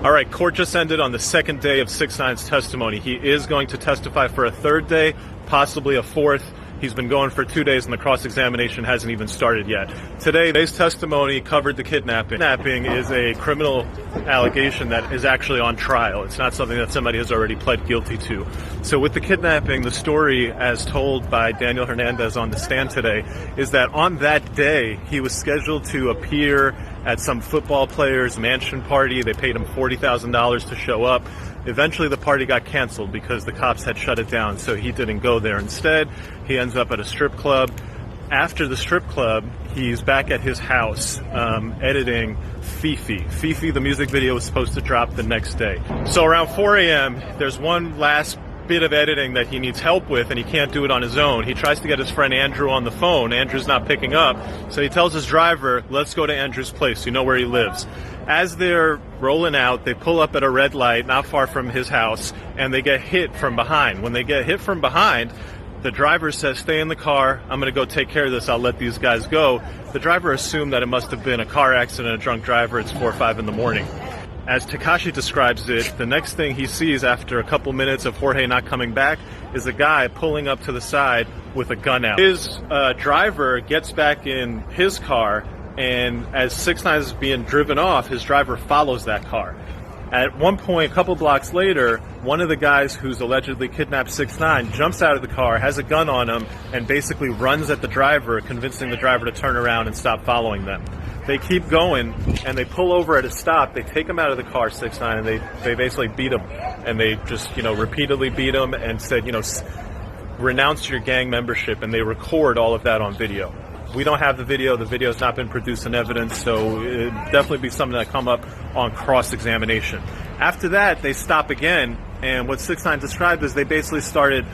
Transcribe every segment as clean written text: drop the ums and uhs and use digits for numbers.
All right, court just ended on the second day of 6ix9ine's testimony. He is going to testify for a third day, possibly a fourth. He's been going for 2 days and the cross-examination hasn't even started yet. Today's testimony covered the kidnapping. Kidnapping is a criminal allegation that is actually on trial. It's not something that somebody has already pled guilty to. So with the kidnapping, the story as told by Daniel Hernandez on the stand today is that on that day, he was scheduled to appear at some football player's mansion party. They paid him $40,000 to show up. Eventually the party got canceled because the cops had shut it down, so he didn't go there. Instead, he ends up at a strip club. After the strip club, he's back at his house editing Fifi. Fifi, the music video, was supposed to drop the next day. So around 4 a.m., there's one last bit of editing that he needs help with, and he can't do it on his own. He tries to get his friend Andrew on the phone. Andrew's not picking up, so he tells his driver, let's go to Andrew's place. You know where he lives. As they're rolling out, they pull up at a red light not far from his house, and they get hit from behind. When they get hit from behind, the driver says, stay in the car. I'm going to go take care of this. I'll let these guys go. The driver assumed that it must have been a car accident, a drunk driver. It's 4 or 5 in the morning. As Tekashi describes it, the next thing he sees after a couple minutes of Jorge not coming back is a guy pulling up to the side with a gun out. His driver gets back in his car, and as 6ix9ine is being driven off, his driver follows that car. At one point, a couple blocks later, one of the guys who's allegedly kidnapped 6ix9ine jumps out of the car, has a gun on him, and basically runs at the driver, convincing the driver to turn around and stop following them. They keep going, and they pull over at a stop. They take him out of the car, 6ix9ine, and they basically beat him. And they just, repeatedly beat him and said, renounce your gang membership, and they record all of that on video. We don't have the video. The video's not been produced in evidence, so it'd definitely be something that come up on cross-examination. After that, they stop again, and what 6ix9ine described is they basically started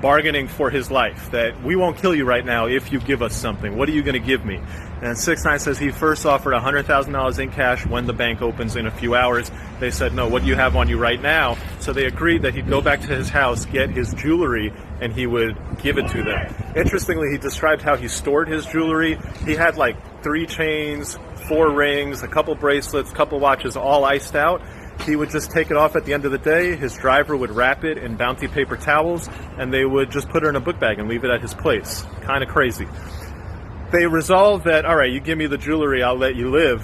bargaining for his life, that we won't kill you right now if you give us something. What are you going to give me? And 6ix9ine says he first offered $100,000 in cash when the bank opens in a few hours. They said, no, what do you have on you right now? So they agreed that he'd go back to his house, get his jewelry, and he would give it to them. Interestingly, he described how he stored his jewelry. He had like 3 chains, 4 rings, a couple bracelets, a couple watches, all iced out. He would just take it off at the end of the day. His driver would wrap it in bounty paper towels, and they would just put it in a book bag and leave it at his place. Kind of crazy. They resolve that, all right, you give me the jewelry, I'll let you live.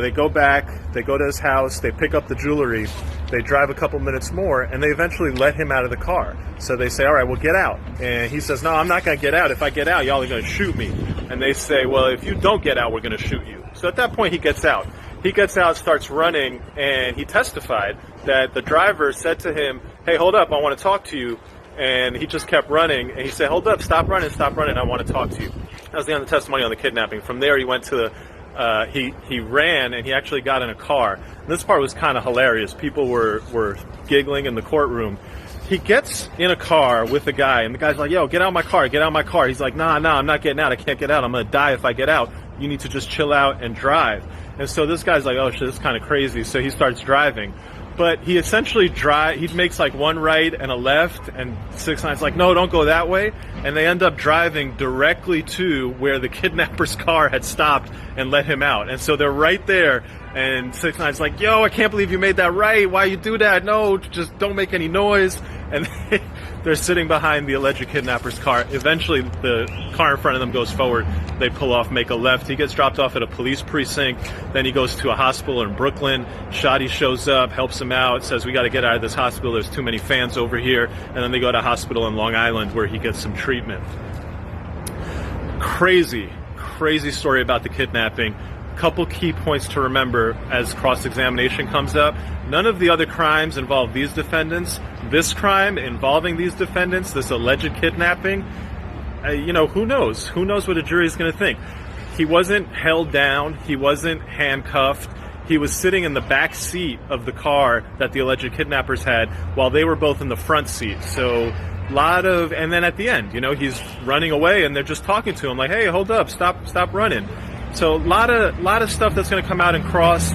They go back, they go to his house, they pick up the jewelry, they drive a couple minutes more, and they eventually let him out of the car. So they say, all right, well, get out. And he says, no, I'm not going to get out. If I get out, y'all are going to shoot me. And they say, well, if you don't get out, we're going to shoot you. So at that point, he gets out. He gets out, starts running, and he testified that the driver said to him, hey, hold up, I want to talk to you. And he just kept running, and he said, hold up, stop running, I want to talk to you. That was the end of the testimony on the kidnapping. From there, he went to he ran, and he actually got in a car. And this part was kind of hilarious. People were giggling in the courtroom. He gets in a car with the guy, and the guy's like, yo, get out of my car, get out of my car. He's like, nah, I'm not getting out. I can't get out. I'm going to die if I get out. You need to just chill out and drive. And so this guy's like, oh, shit, this is kind of crazy. So he starts driving. But he essentially he makes like one right and a left, and 6ix9ine's like, no, don't go that way. And they end up driving directly to where the kidnapper's car had stopped and let him out. And so they're right there, and 6ix9ine's like, yo, I can't believe you made that right. Why you do that? No, just don't make any noise. And they're sitting behind the alleged kidnapper's car. Eventually, the car in front of them goes forward. They pull off, make a left. He gets dropped off at a police precinct. Then he goes to a hospital in Brooklyn. Shadi shows up, helps him out, says, we got to get out of this hospital. There's too many fans over here. And then they go to a hospital in Long Island where he gets some treatment. Crazy story about the kidnapping. Couple key points to remember as cross-examination comes up. None of the other crimes involve these defendants. This crime involving these defendants, this alleged kidnapping, who knows? Who knows what a jury is going to think? He wasn't held down. He wasn't handcuffed. He was sitting in the back seat of the car that the alleged kidnappers had while they were both in the front seat. So and then at the end, he's running away and they're just talking to him like, hey, hold up, stop running. So a lot of stuff that's going to come out in cross.